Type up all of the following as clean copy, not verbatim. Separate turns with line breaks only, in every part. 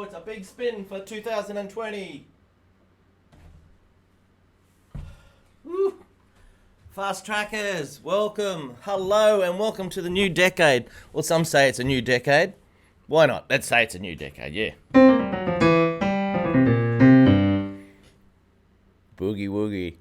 it's a big spin for 2020. Woo. Fast trackers, welcome, hello, and welcome to the new decade. Well, some say it's a new decade. Why not? Let's say it's a new decade, yeah. Boogie-woogie.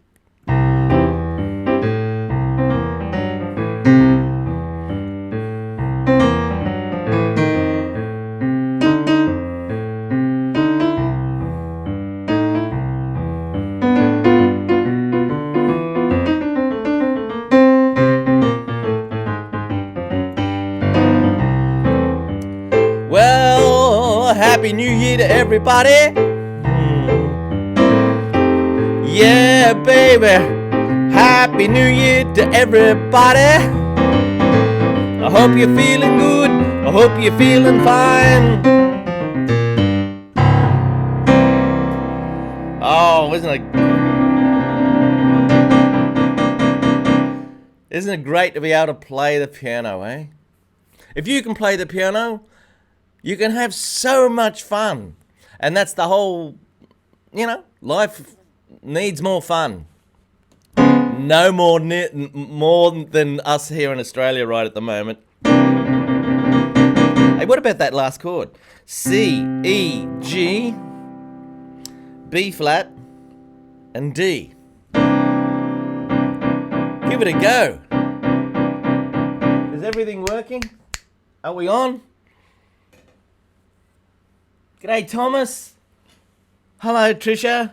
Well, Happy New Year to everybody. Yeah, baby. Happy New Year to everybody. I hope you're feeling good. I hope you're feeling fine. Oh, isn't it great to be able to play the piano, eh? If you can play the piano, you can have so much fun. And that's the whole, life needs more fun. No more than us here in Australia right at the moment. Hey, what about that last chord? C, E, G, B flat, and D. Give it a go. Is everything working? Are we on? G'day, Thomas. Hello, Trisha.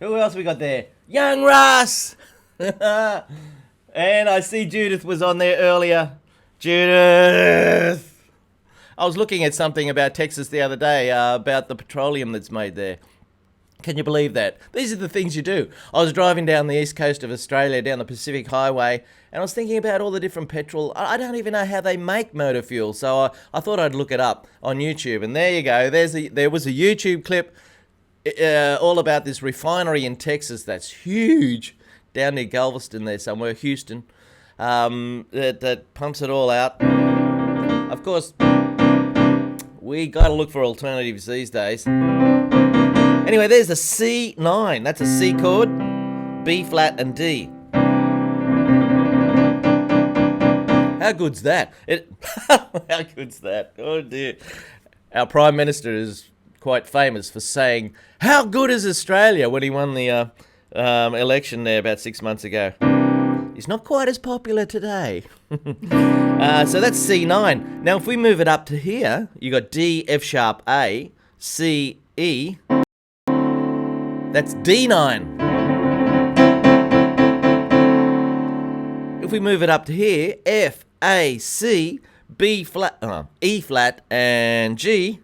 Who else we got there? Young Russ. And I see Judith was on there earlier. Judith. I was looking at something about Texas the other day, about the petroleum that's made there. Can you believe that? These are the things you do. I was driving down the east coast of Australia, down the Pacific Highway, and I was thinking about all the different petrol. I don't even know how they make motor fuel, so I thought I'd look it up on YouTube. And there you go. There was a YouTube clip all about this refinery in Texas that's huge, down near Galveston there somewhere, Houston, that pumps it all out. Of course, we got to look for alternatives these days. Anyway, there's a C9. That's a C chord, B flat, and D. How good's that? How good's that? Oh dear. Our Prime Minister is quite famous for saying, "How good is Australia?" when he won the election there about 6 months ago. He's not quite as popular today. So that's C9. Now, if we move it up to here, you got D, F sharp, A, C, E. That's D9. If we move it up to here, F, A, C, B flat, E flat, and G.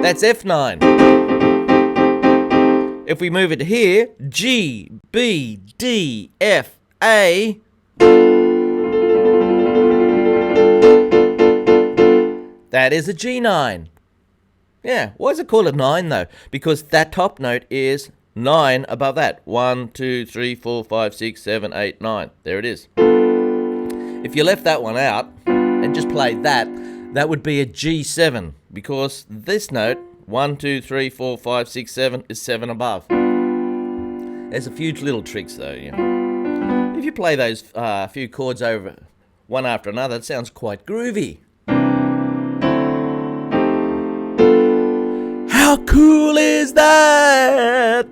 That's F9. If we move it to here, G, B, D, F, A. That is a G9. Yeah, why is it called a 9 though? Because that top note is 9 above that. 1, 2, 3, 4, 5, 6, 7, 8, 9. There it is. If you left that one out and just played that, that would be a G7. Because this note, 1, 2, 3, 4, 5, 6, 7, is 7 above. There's a few little tricks though. Yeah. If you play those few chords over one after another, it sounds quite groovy. How cool is that?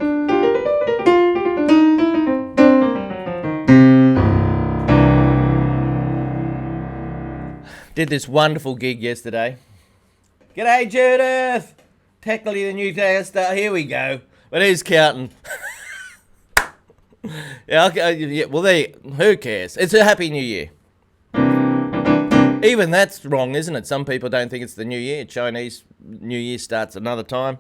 Did this wonderful gig yesterday. G'day, Judith. Technically the new day start. Here we go. But who's counting? Yeah, okay, yeah. Well, who cares? It's a Happy New Year. Even that's wrong, isn't it? Some people don't think it's the new year. Chinese New Year starts another time.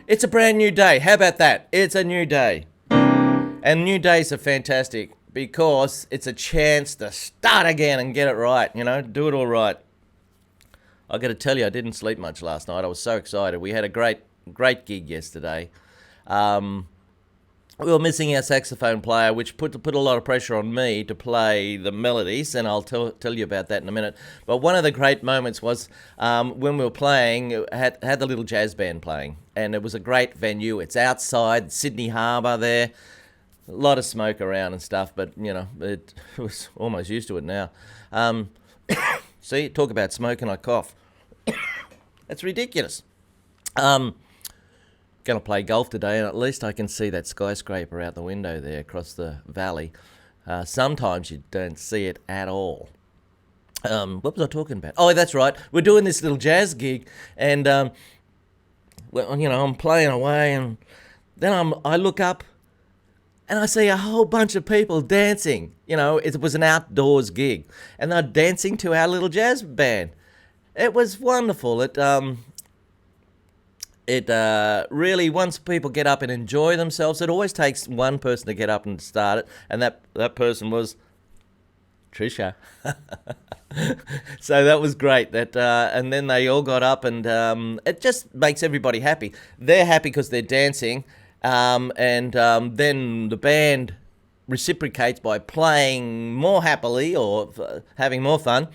It's a brand new day. How about that? It's a new day. And new days are fantastic because it's a chance to start again and get it right, do it all right. I got to tell you, I didn't sleep much last night. I was so excited. We had a great gig yesterday. we were missing our saxophone player, which put a lot of pressure on me to play the melodies, and I'll tell you about that in a minute. But one of the great moments was when we were playing, had the little jazz band playing, and it was a great venue. It's outside Sydney Harbour there, a lot of smoke around and stuff, but it was almost used to it now. See, talk about smoke and I cough. That's ridiculous. Going to play golf today, and at least I can see that skyscraper out the window there across the valley. Sometimes you don't see it at all. What was I talking about? Oh, that's right. We're doing this little jazz gig, and I'm playing away, and then I look up, and I see a whole bunch of people dancing. It was an outdoors gig, and they're dancing to our little jazz band. It was wonderful. It really, once people get up and enjoy themselves, it always takes one person to get up and start it, and that person was Trisha. So that was great. And then they all got up, and it just makes everybody happy. They're happy because they're dancing, and then the band reciprocates by playing more happily or having more fun,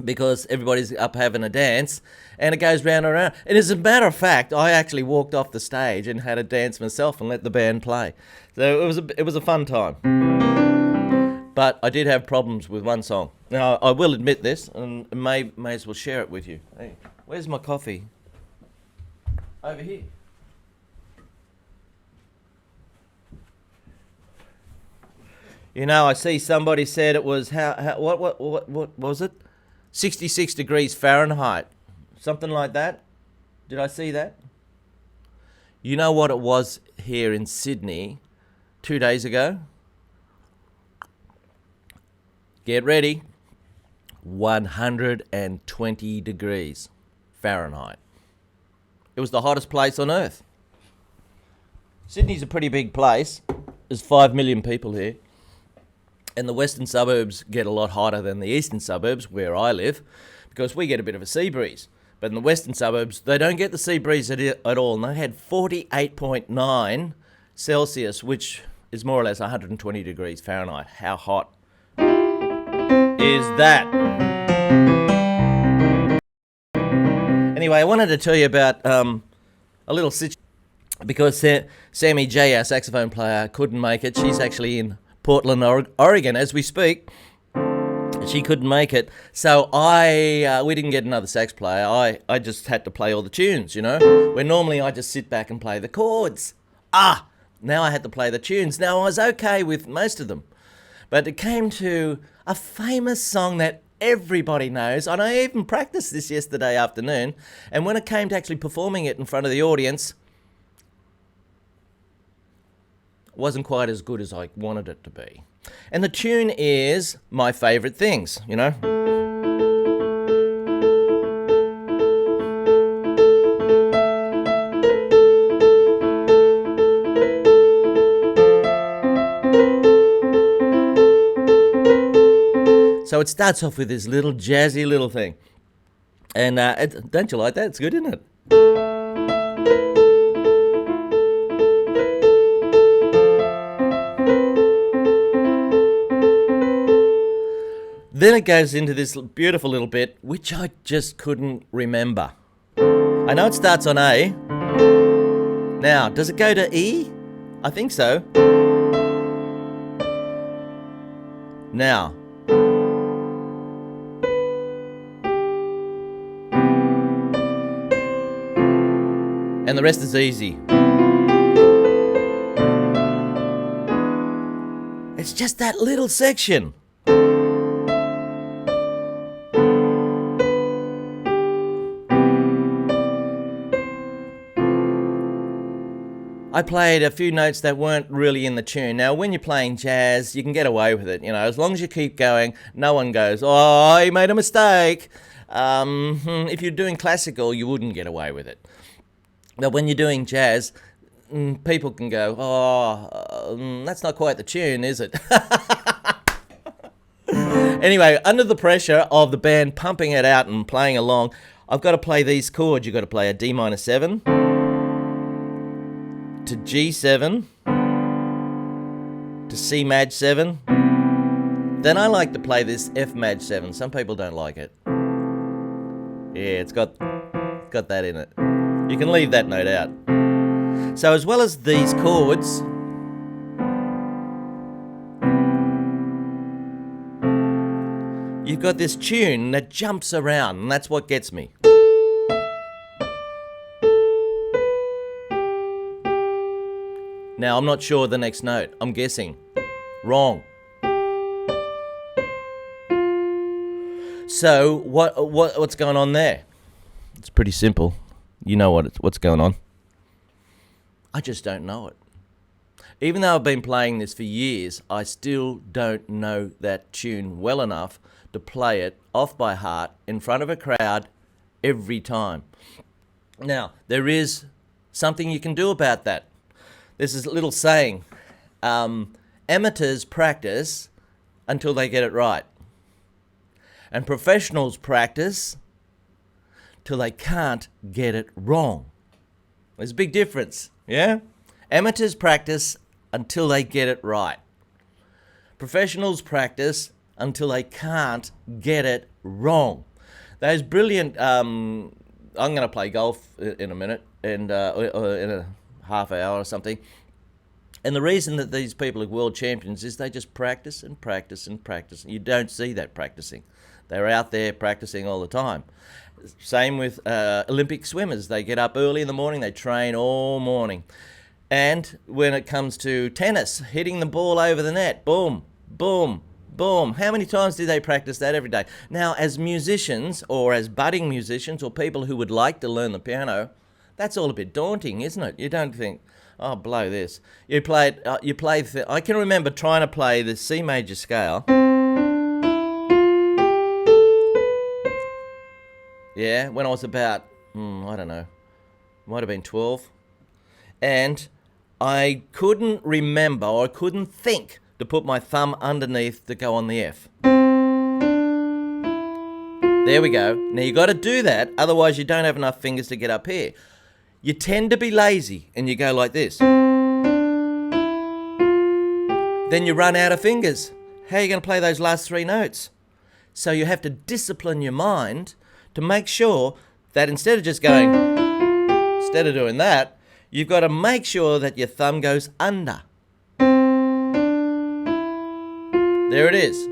because everybody's up having a dance, and it goes round and round. And as a matter of fact, I actually walked off the stage and had a dance myself and let the band play. So it was a fun time. But I did have problems with one song. Now, I will admit this, and may as well share it with you. Hey, where's my coffee? Over here. I see somebody said it was what was it? 66 degrees Fahrenheit. Something like that. Did I see that? You know what it was here in Sydney 2 days ago? Get ready. 120 degrees Fahrenheit. It was the hottest place on earth. Sydney's a pretty big place. There's 5 million people here. And the western suburbs get a lot hotter than the eastern suburbs, where I live, because we get a bit of a sea breeze. But in the western suburbs, they don't get the sea breeze at all. And they had 48.9 Celsius, which is more or less 120 degrees Fahrenheit. How hot is that? Anyway, I wanted to tell you about a little situation, because Sammy J, our saxophone player, couldn't make it. She's actually in Portland, Oregon, as we speak. She couldn't make it, so we didn't get another sax player. I just had to play all the tunes, where normally I just sit back and play the chords. Now I had to play the tunes. Now I was okay with most of them, but it came to a famous song that everybody knows, and I even practiced this yesterday afternoon, and when it came to actually performing it in front of the audience, wasn't quite as good as I wanted it to be. And the tune is My Favourite Things, So it starts off with this little jazzy little thing. And don't you like that? It's good, isn't it? Then it goes into this beautiful little bit, which I just couldn't remember. I know it starts on A. Now, does it go to E? I think so. Now. And the rest is easy. It's just that little section. I played a few notes that weren't really in the tune. Now, when you're playing jazz, you can get away with it. As long as you keep going, no one goes, "Oh, you made a mistake." If you're doing classical, you wouldn't get away with it. But when you're doing jazz, people can go, "Oh, that's not quite the tune, is it?" Anyway, under the pressure of the band pumping it out and playing along, I've got to play these chords. You've got to play a D minor 7 to G7 to C Maj 7, then I like to play this F Maj 7. Some people don't like it. Yeah, it's got that in it. You can leave that note out. So as well as these chords, you've got this tune that jumps around, and that's what gets me. Now, I'm not sure the next note. I'm guessing. Wrong. So, what's going on there? It's pretty simple. You know what's going on. I just don't know it. Even though I've been playing this for years, I still don't know that tune well enough to play it off by heart in front of a crowd every time. Now, there is something you can do about that. There's this little saying, amateurs practice until they get it right. And professionals practice till they can't get it wrong. There's a big difference, yeah? Amateurs practice until they get it right. Professionals practice until they can't get it wrong. Those brilliant, I'm going to play golf in a minute, and in a half hour or something. And the reason that these people are world champions is they just practice and practice and practice. You don't see that practicing. They're out there practicing all the time. Same with Olympic swimmers. They get up early in the morning, they train all morning. And when it comes to tennis, hitting the ball over the net, boom, boom, boom. How many times do they practice that every day? Now, as musicians or as budding musicians or people who would like to learn the piano, that's all a bit daunting, isn't it? You don't think, oh, blow this. I can remember trying to play the C major scale. Yeah, when I was about, I don't know, might have been 12. And I couldn't remember, or I couldn't think to put my thumb underneath to go on the F. There we go. Now you got to do that, otherwise you don't have enough fingers to get up here. You tend to be lazy and you go like this. Then you run out of fingers. How are you going to play those last three notes? So you have to discipline your mind to make sure that instead of doing that, you've got to make sure that your thumb goes under. There it is.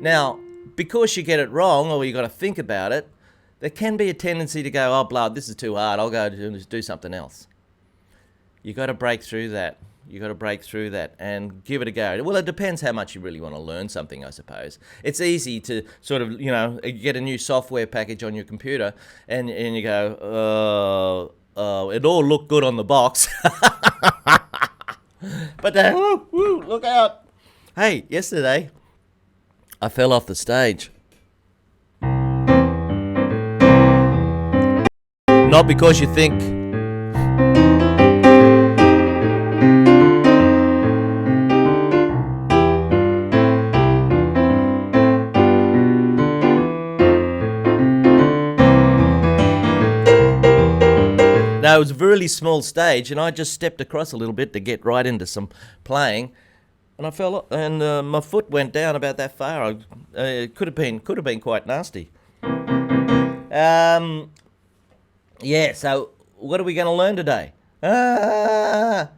Now, because you get it wrong, or you got to think about it, there can be a tendency to go, oh, blood, this is too hard. I'll go do something else. You got to break through that. You got to break through that and give it a go. Well, it depends how much you really want to learn something, I suppose. It's easy to sort of, get a new software package on your computer and you go, it all looked good on the box. But then, look out. Hey, yesterday, I fell off the stage. Not because you think no, it was a really small stage, and I just stepped across a little bit to get right into some playing, and I fell off, and my foot went down about that far. It could have been quite nasty. Yeah, so what are we going to learn today? Sang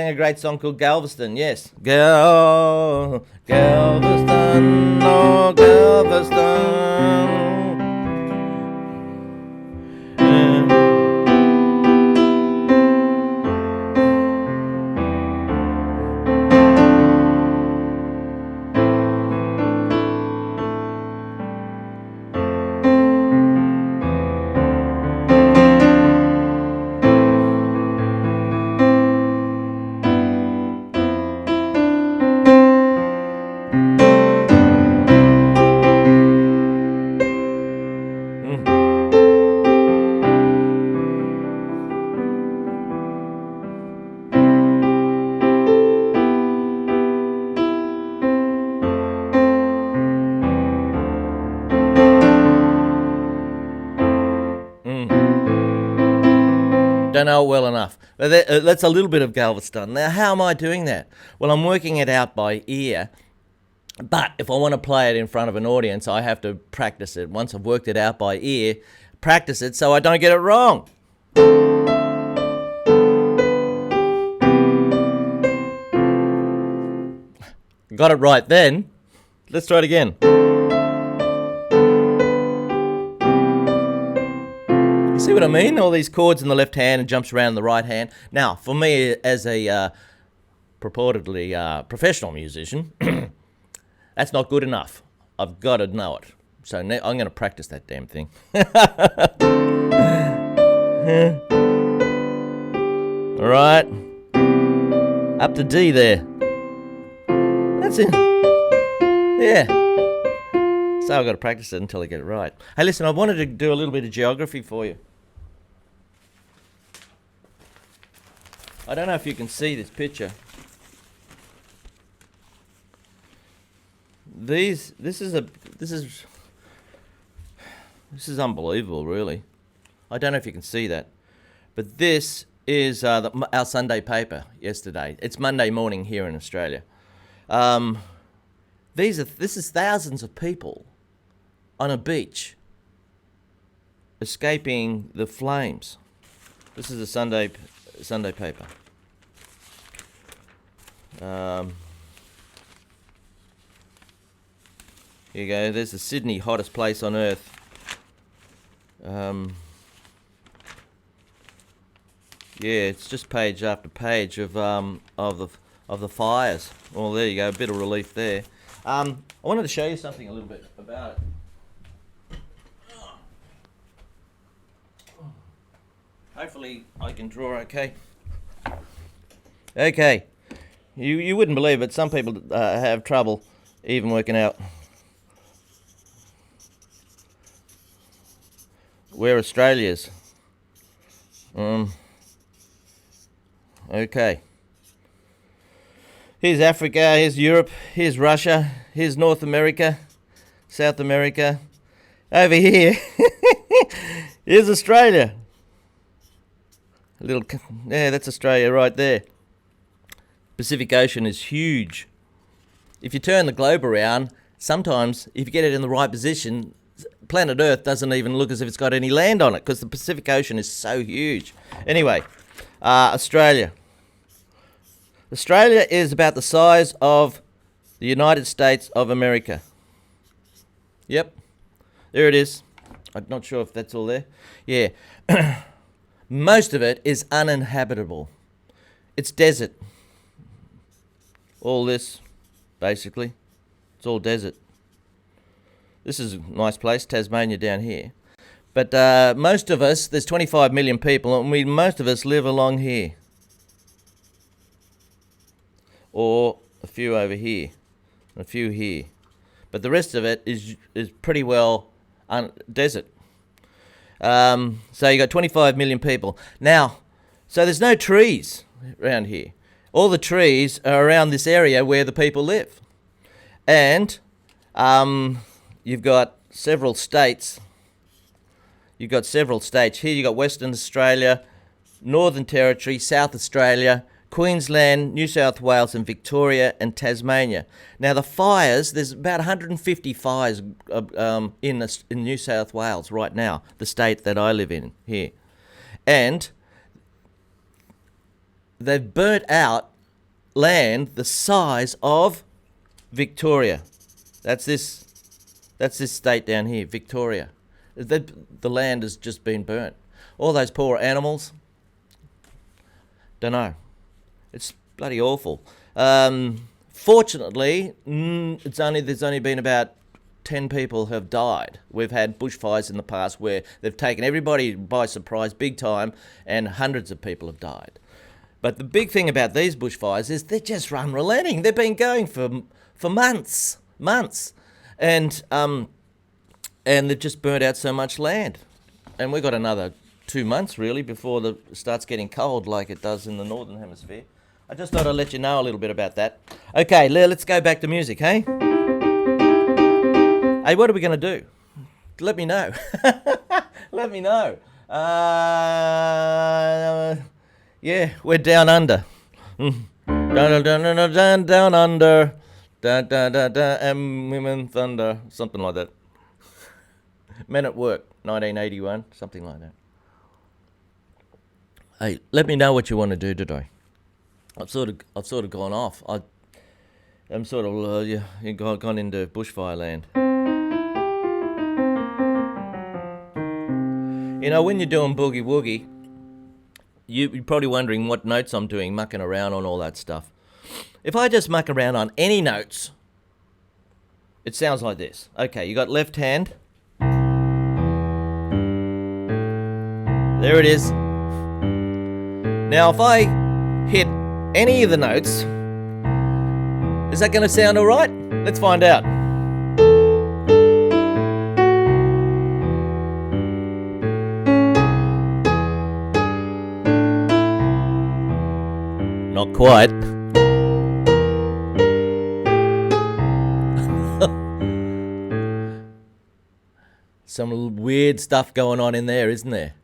a great song called Galveston, yes. Galveston, oh Galveston. Don't know it well enough. But that's a little bit of Galveston. Now, how am I doing that? Well, I'm working it out by ear. But if I want to play it in front of an audience, I have to practice it. Once I've worked it out by ear, practice it so I don't get it wrong. Got it right then. Let's try it again. You see what I mean? All these chords in the left hand and jumps around in the right hand. Now, for me as a purportedly professional musician, that's not good enough. I've got to know it. So I'm going to practice that damn thing. All right. Up to D there. That's it. Yeah. So I've got to practice it until I get it right. Hey, listen, I wanted to do a little bit of geography for you. I don't know if you can see this picture. This is unbelievable, really. I don't know if you can see that, but this is our Sunday paper yesterday. It's Monday morning here in Australia. This is thousands of people on a beach escaping the flames. This is a Sunday paper. Here you go. There's the Sydney, hottest place on earth. Yeah, it's just page after page of the fires. Well, there you go. A bit of relief there. I wanted to show you something a little bit about it. Hopefully, I can draw okay. Okay. You wouldn't believe it. Some people have trouble even working out where Australia is. Okay. Here's Africa, here's Europe, here's Russia, here's North America, South America. Over here, here's Australia. Yeah, that's Australia right there. Pacific Ocean is huge. If you turn the globe around, sometimes if you get it in the right position, planet Earth doesn't even look as if it's got any land on it because the Pacific Ocean is so huge. Anyway, Australia. Australia is about the size of the United States of America. Yep, there it is. I'm not sure if that's all there. Yeah. Most of it is uninhabitable. It's desert. All this, basically, it's all desert. This is a nice place, Tasmania down here. But most of us, there's 25 million people, and most of us live along here. Or a few over here, and a few here. But the rest of it is pretty well desert. So you got 25 million people. Now, so there's no trees around here. All the trees are around this area where the people live. And you've got several states. You've got several states. Here you've got Western Australia, Northern Territory, South Australia, Queensland, New South Wales and Victoria and Tasmania. Now the fires, there's about 150 fires in New South Wales right now, the state that I live in here. And they've burnt out land the size of Victoria. That's this state down here, Victoria. The land has just been burnt. All those poor animals, don't know. It's bloody awful. Fortunately, there's only been about 10 people have died. We've had bushfires in the past where they've taken everybody by surprise big time and hundreds of people have died. But the big thing about these bushfires is they're just unrelenting. They've been going for months. And they've just burnt out so much land. And we've got another 2 months really before it starts getting cold like it does in the northern hemisphere. I just thought I'd let you know a little bit about that. Okay, let's go back to music, hey? Hey, what are we going to do? Let me know. Let me know. Yeah, we're down under. Down under. And women thunder. Something like that. Men at Work, 1981. Something like that. Hey, let me know what you want to do today. I've sort of gone off. I'm sort of gone into bushfire land. You know, when you're doing boogie-woogie, you're probably wondering what notes I'm doing, mucking around on all that stuff. If I just muck around on any notes, it sounds like this. Okay, you got left hand. There it is. Now, if I hit any of the notes, is that going to sound all right? Let's find out. Not quite. Some weird stuff going on in there, isn't there?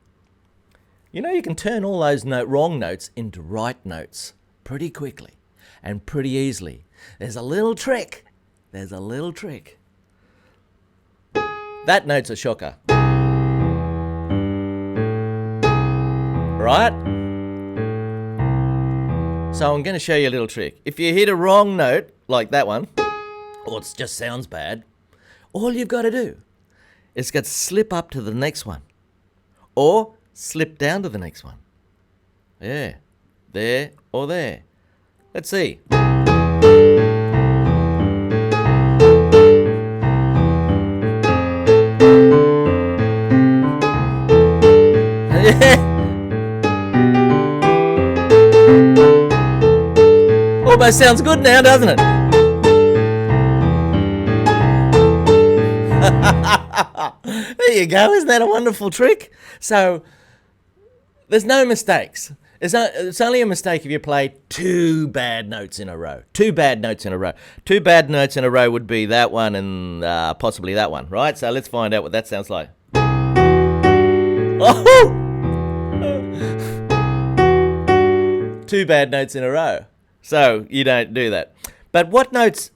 You know, you can turn all those wrong notes into right notes pretty quickly and pretty easily. There's a little trick. That note's a shocker. Right? So I'm going to show you a little trick. If you hit a wrong note, like that one, or it just sounds bad, all you've got to do is slip up to the next one. Or slip down to the next one. Yeah. There or there. Let's see. Yeah. Almost sounds good now, doesn't it? There you go. Isn't that a wonderful trick? So, there's no mistakes. It's only a mistake if you play two bad notes in a row. Two bad notes in a row would be that one and possibly that one, right? So let's find out what that sounds like. Oh! Two bad notes in a row. So you don't do that. But what notes?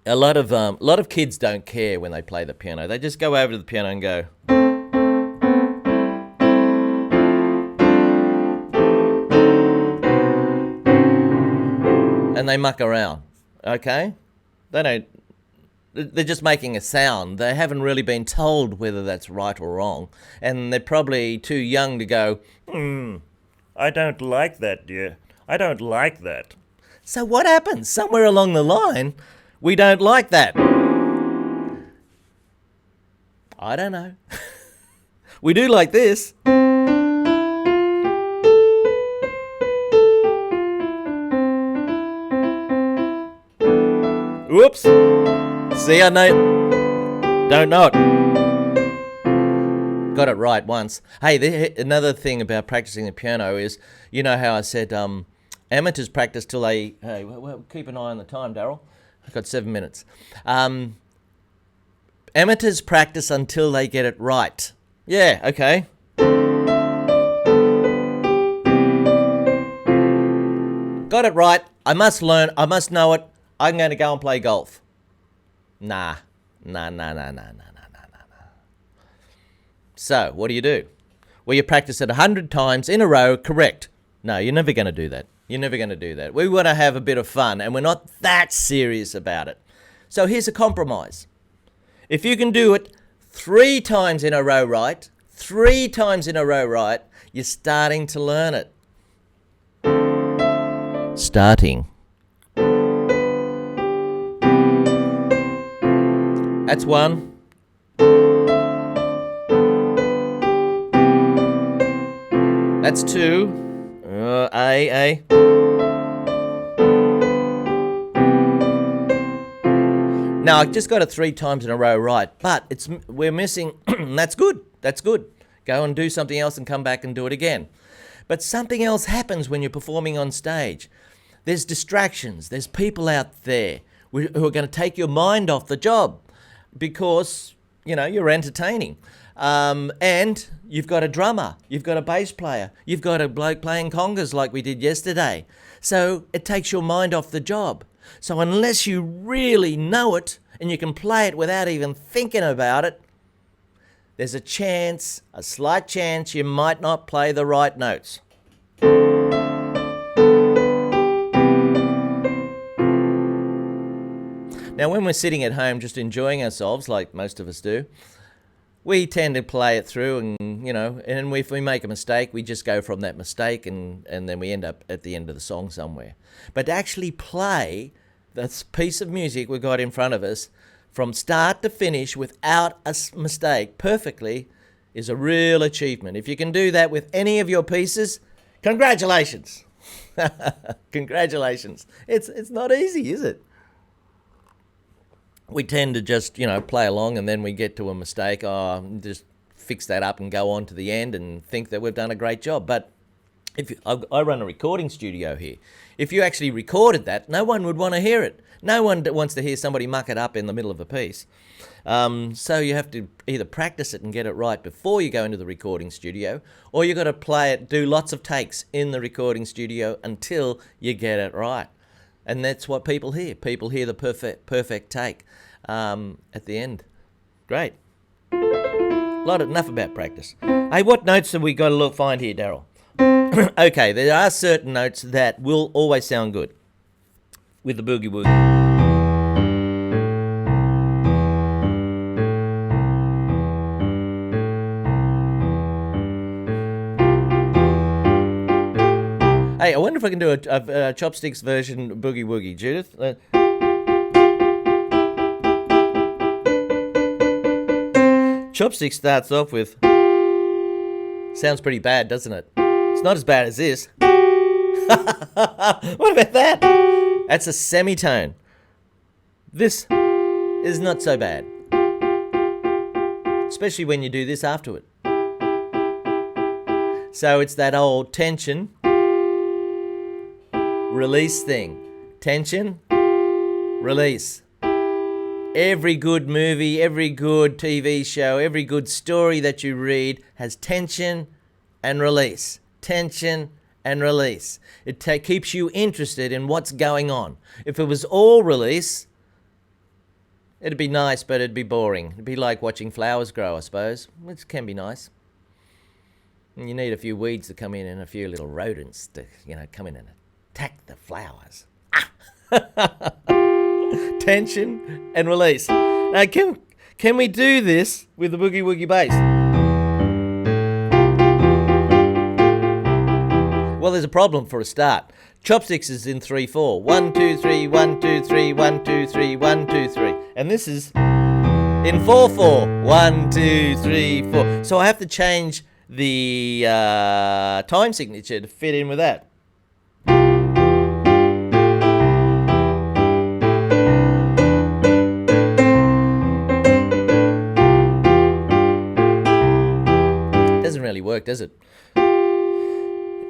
A lot of kids don't care when they play the piano. They just go over to the piano and go. And they muck around, okay? They're just making a sound. They haven't really been told whether that's right or wrong. And they're probably too young to go, I don't like that, dear. I don't like that. So what happens? Somewhere along the line, we don't like that. I don't know. We do like this. Whoops. See, I don't know it. Got it right once. Hey, another thing about practicing the piano is, you know how I said amateurs practice till they... Hey, well, keep an eye on the time, Daryl. I've got 7 minutes. Amateurs practice until they get it right. Yeah, okay. Got it right. I must learn. I must know it. I'm going to go and play golf. Nah. So, what do? Well, you practice it 100 times in a row, correct. No, you're never going to do that. We want to have a bit of fun, and we're not that serious about it. So here's a compromise. If you can do it 3 times in a row right, you're starting to learn it. Starting. That's 1. That's 2. A. Now, I just got it 3 times in a row right, but we're missing... That's good. Go and do something else and come back and do it again. But something else happens when you're performing on stage. There's distractions. There's people out there who are going to take your mind off the job because, you're entertaining. And you've got a drummer, you've got a bass player, you've got a bloke playing congas like we did yesterday. So it takes your mind off the job. So unless you really know it and you can play it without even thinking about it, there's a slight chance you might not play the right notes. Now, when we're sitting at home just enjoying ourselves, like most of us do, we tend to play it through and, and if we make a mistake, we just go from that mistake and then we end up at the end of the song somewhere. But to actually play this piece of music we've got in front of us from start to finish without a mistake perfectly is a real achievement. If you can do that with any of your pieces, congratulations. Congratulations. It's not easy, is it? We tend to just, play along and then we get to a mistake. Just fix that up and go on to the end and think that we've done a great job. But I run a recording studio here. If you actually recorded that, no one would want to hear it. No one wants to hear somebody muck it up in the middle of a piece. So you have to either practice it and get it right before you go into the recording studio, or you've got to play it, do lots of takes in the recording studio until you get it right. And that's what people hear. People hear the perfect take at the end. Great. Enough about practice. Hey, what notes have we got to find here, Daryl? Okay, there are certain notes that will always sound good with the boogie-woogie. Hey, I wonder if I can do a chopsticks version boogie-woogie, Judith. Chopsticks starts off with... Sounds pretty bad, doesn't it? It's not as bad as this. What about that? That's a semitone. This is not so bad. Especially when you do this after it. So it's that old tension, release thing. Tension, release. Every good movie, every good TV show, every good story that you read has tension and release. Tension and release. It keeps you interested in what's going on. If it was all release, it'd be nice, but it'd be boring. It'd be like watching flowers grow, I suppose, which can be nice. And you need a few weeds to come in and a few little rodents to, come in and attack the flowers. Tension and release. Now, can we do this with the boogie-woogie bass? Well, there's a problem for a start. Chopsticks is in 3/4. 1, 2, 3, 1, 2, 3, 1, 2, 3, 1, 2, 3. And this is in 4/4. 1, 2, 3, 4. So I have to change the time signature to fit in with that. Doesn't really work, does it?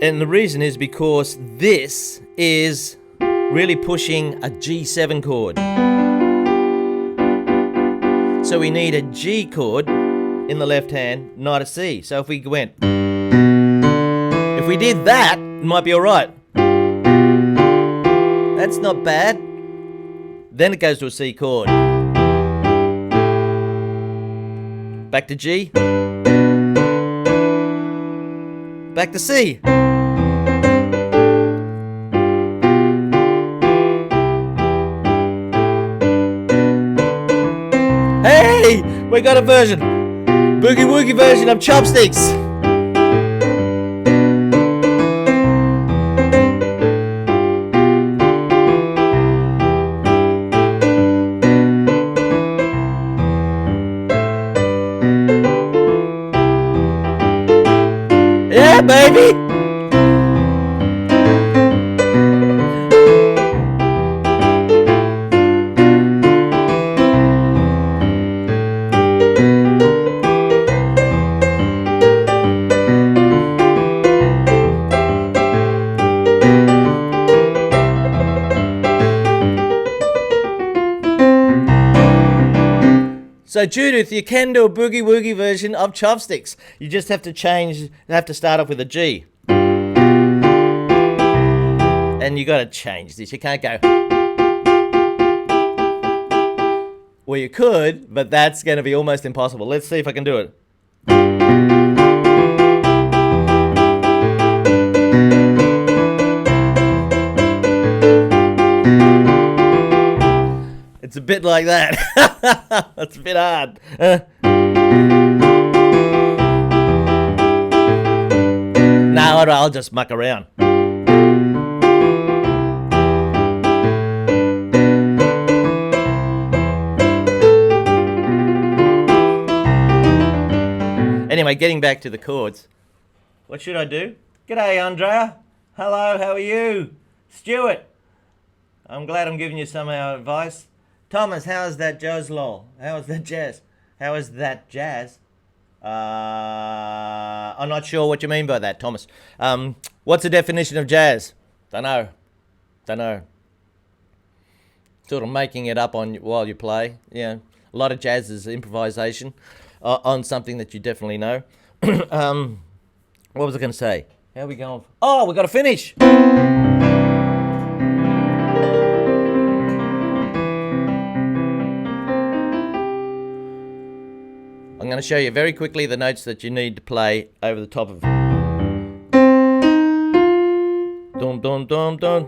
And the reason is because this is really pushing a G7 chord. So we need a G chord in the left hand, not a C. So if we did that, it might be all right. That's not bad. Then it goes to a C chord. Back to G. Back to C. Hey, we got a version. Boogie-woogie version of Chopsticks. Yeah, baby. So Judith, you can do a boogie-woogie version of Chopsticks. You just have to start off with a G. And you got to change this. You can't go. Well, you could, but that's going to be almost impossible. Let's see if I can do it. It's a bit like that. It's a bit hard. No, I'll just muck around. Anyway, getting back to the chords. What should I do? G'day, Andrea. Hello, how are you? Stuart. I'm glad I'm giving you some advice. Thomas, how is that jazz lol? How is that jazz? How is that jazz? I'm not sure what you mean by that, Thomas. What's the definition of jazz? Don't know. Sort of making it up while you play. Yeah, a lot of jazz is improvisation on something that you definitely know. What was I going to say? How are we going? Oh, we got to finish. I'm going to show you very quickly the notes that you need to play over the top of. Dum dum dum dum.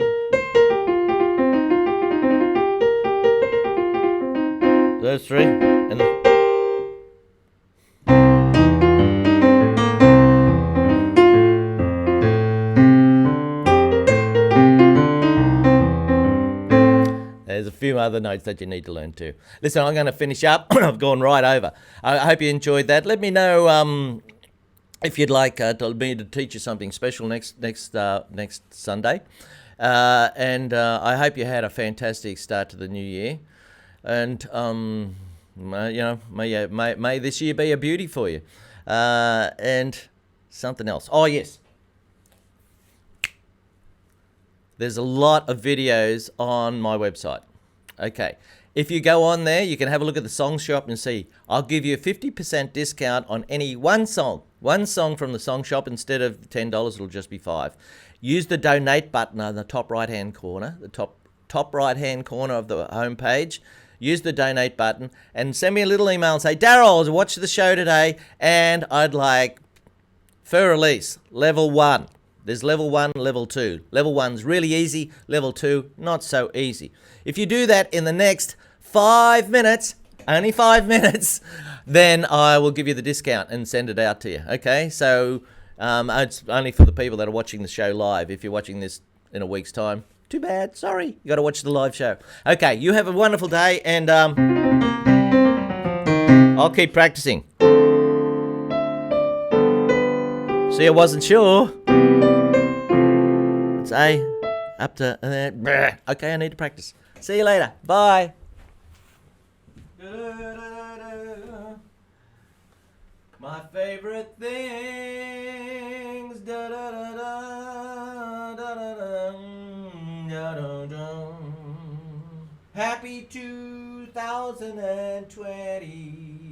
Those three, and there's a few other notes that you need to learn too. Listen, I'm going to finish up. I've gone right over. I hope you enjoyed that. Let me know if you'd like me to teach you something special next Sunday. And I hope you had a fantastic start to the new year. And may this year be a beauty for you. And something else. Oh yes. There's a lot of videos on my website. Okay. If you go on there, you can have a look at the song shop and see. I'll give you a 50% discount on any one song. One song from the song shop. Instead of $10, it'll just be $5. Use the donate button on the top right-hand corner, the top right-hand corner of the home page. Use the donate button and send me a little email and say, Daryl, I watched the show today and I'd like for release, level 1. There's level 1, level 2. Level 1's really easy. Level 2, not so easy. If you do that in the next 5 minutes, only 5 minutes, then I will give you the discount and send it out to you. Okay? So it's only for the people that are watching the show live. If you're watching this in a week's time, too bad. Sorry. You got to watch the live show. Okay. You have a wonderful day, and I'll keep practicing. See, I wasn't sure. It's A, up to, okay, I need to practice. See you later. Bye. My favorite things. Happy 2020.